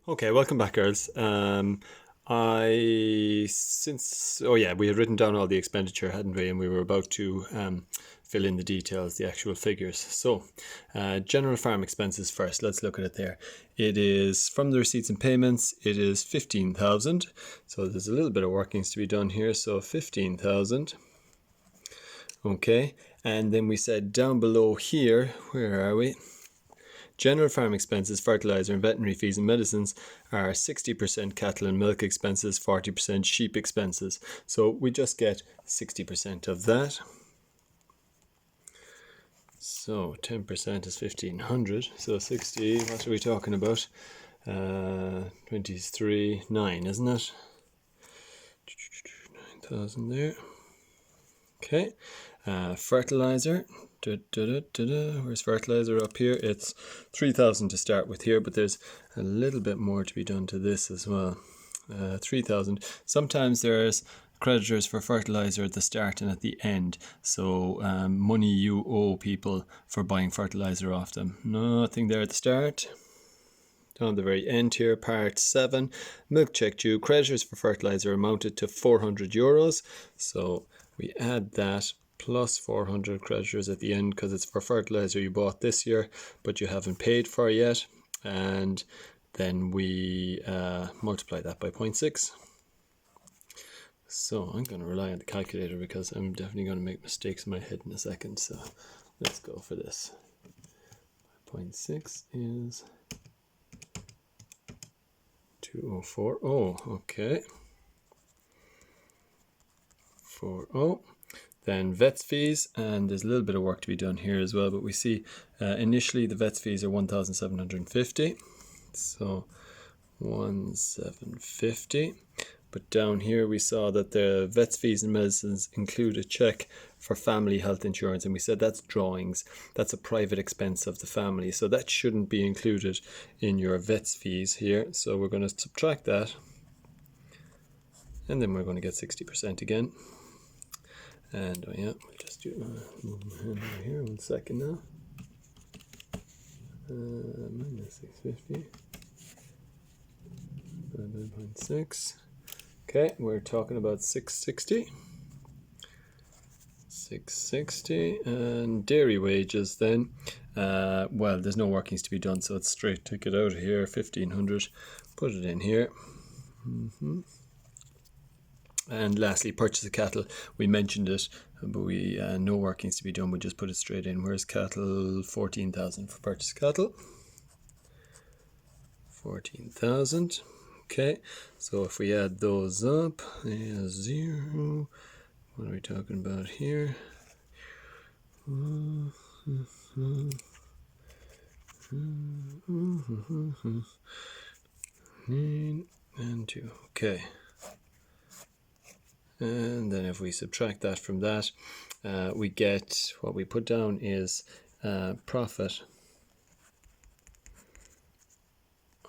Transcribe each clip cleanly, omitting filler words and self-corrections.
Okay, welcome back, girls. We had written down all the expenditure, hadn't we? And we were about to fill in the details, the actual figures. So, general farm expenses first. Let's look at it there. It is from the receipts and payments. It is 15,000. So there's a little bit of workings to be done here. So 15,000. Okay, and then we said down below here. Where are we? General farm expenses, fertilizer and veterinary fees and medicines are 60% cattle and milk expenses, 40% sheep expenses. So we just get 60% of that. So 10% is 1500. So 60, what are we talking about? 23, 9, isn't it? 9,000 there. Okay, fertilizer. Where's fertilizer up here? It's 3,000 to start with here, but there's a little bit more to be done to this as well. 3,000. Sometimes there's creditors for fertilizer at the start and at the end. So money you owe people for buying fertilizer off them. Nothing there at the start. Down at the very end here, part 7, milk check due. Creditors for fertilizer amounted to €400. So we add that plus 400 creditors at the end because it's for fertilizer you bought this year but you haven't paid for yet, and then we multiply that by 0.6. So I'm going to rely on the calculator because I'm definitely going to make mistakes in my head in a second, so let's go for this. 0.6 is 2040. Okay, 40. Then vets fees, and there's a little bit of work to be done here as well, but we see initially the vets fees are 1,750. So 1,750. But down here we saw that the vets fees and medicines include a check for family health insurance, and we said that's drawings. That's a private expense of the family, so that shouldn't be included in your vets fees here. So we're going to subtract that, and then we're going to get 60% again. And we'll just move my hand over here 1 second now. Minus 650. 9.6. Okay, we're talking about 660. 660. And dairy wages then. Well, there's no workings to be done, so it's straight. Take it out of here, 1,500. Put it in here. And lastly, purchase of cattle. We mentioned it, but we no workings to be done. We just put it straight in. Where's cattle? 14,000 for purchase of cattle. 14,000. Okay, so if we add those up, 0. What are we talking about here? And 2. Okay. And then if we subtract that from that, we get what we put down is profit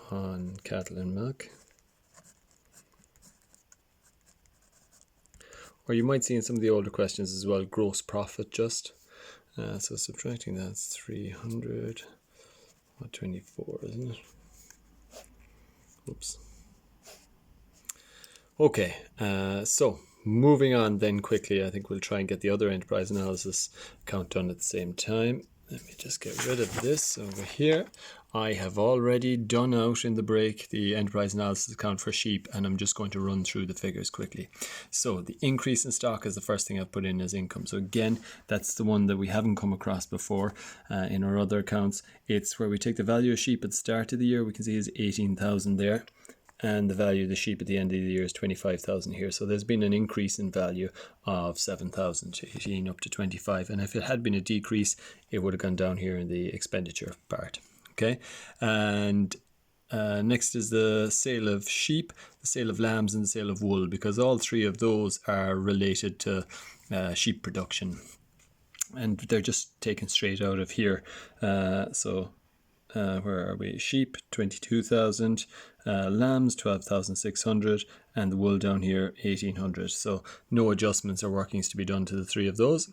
on cattle and milk. Or you might see in some of the older questions as well, gross profit just. So subtracting that's 300, 24, isn't it? Oops. Okay, so moving on then quickly, I think we'll try and get the other enterprise analysis account done at the same time. Let me just get rid of this over here. I have already done out in the break the enterprise analysis account for sheep, and I'm just going to run through the figures quickly. So the increase in stock is the first thing I've put in as income. So again, that's the one that we haven't come across before in our other accounts. It's where we take the value of sheep at the start of the year. We can see is 18,000 there. And the value of the sheep at the end of the year is 25,000 here. So there's been an increase in value of 7,000, 18 up to 25. And if it had been a decrease, it would have gone down here in the expenditure part. Okay, and next is the sale of sheep, the sale of lambs, and the sale of wool, because all three of those are related to sheep production. And they're just taken straight out of here. Where are we? Sheep, 22,000, lambs, 12,600, and the wool down here, 1,800. So no adjustments or workings to be done to the three of those.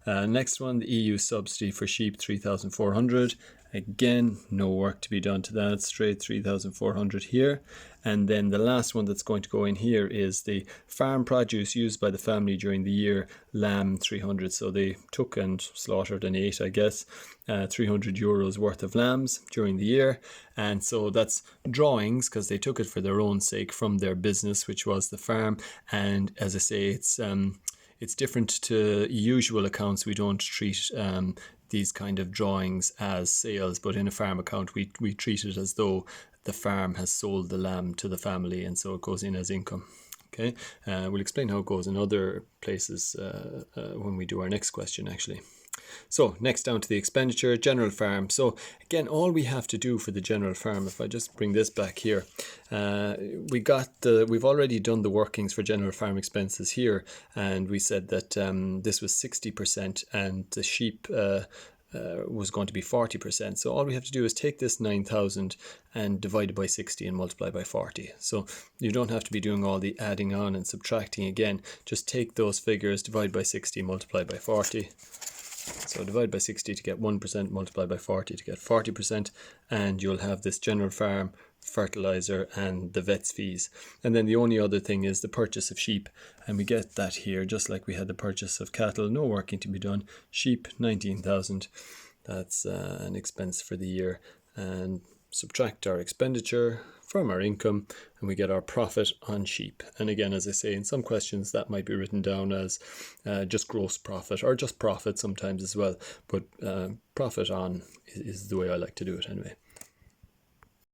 Next one, the EU subsidy for sheep, 3,400, Again, no work to be done to that, straight 3,400 here. And then the last one that's going to go in here is the farm produce used by the family during the year, lamb 300. So they took and slaughtered and ate, I guess, 300 euros worth of lambs during the year. And so that's drawings because they took it for their own sake from their business, which was the farm. And as I say, it's different to usual accounts. We don't treat these kind of drawings as sales, but in a farm account we treat it as though the farm has sold the lamb to the family, and so it goes in as income. Okay, we'll explain how it goes in other places when we do our next question actually. So next down to the expenditure, general farm. So again, all we have to do for the general farm, if I just bring this back here, we've already done the workings for general farm expenses here, and we said that this was 60% and the sheep was going to be 40%. So all we have to do is take this 9,000 and divide it by 60 and multiply by 40. So you don't have to be doing all the adding on and subtracting again. Just take those figures, divide by 60, multiply by 40. So divide by 60 to get 1%, multiply by 40 to get 40%, and you'll have this general farm, fertilizer, and the vet's fees. And then the only other thing is the purchase of sheep, and we get that here just like we had the purchase of cattle. No working to be done. Sheep 19,000. That's an expense for the year, and subtract our expenditure from our income and we get our profit on sheep. And again, as I say, in some questions that might be written down as just gross profit or just profit sometimes as well, but profit on is the way I like to do it anyway.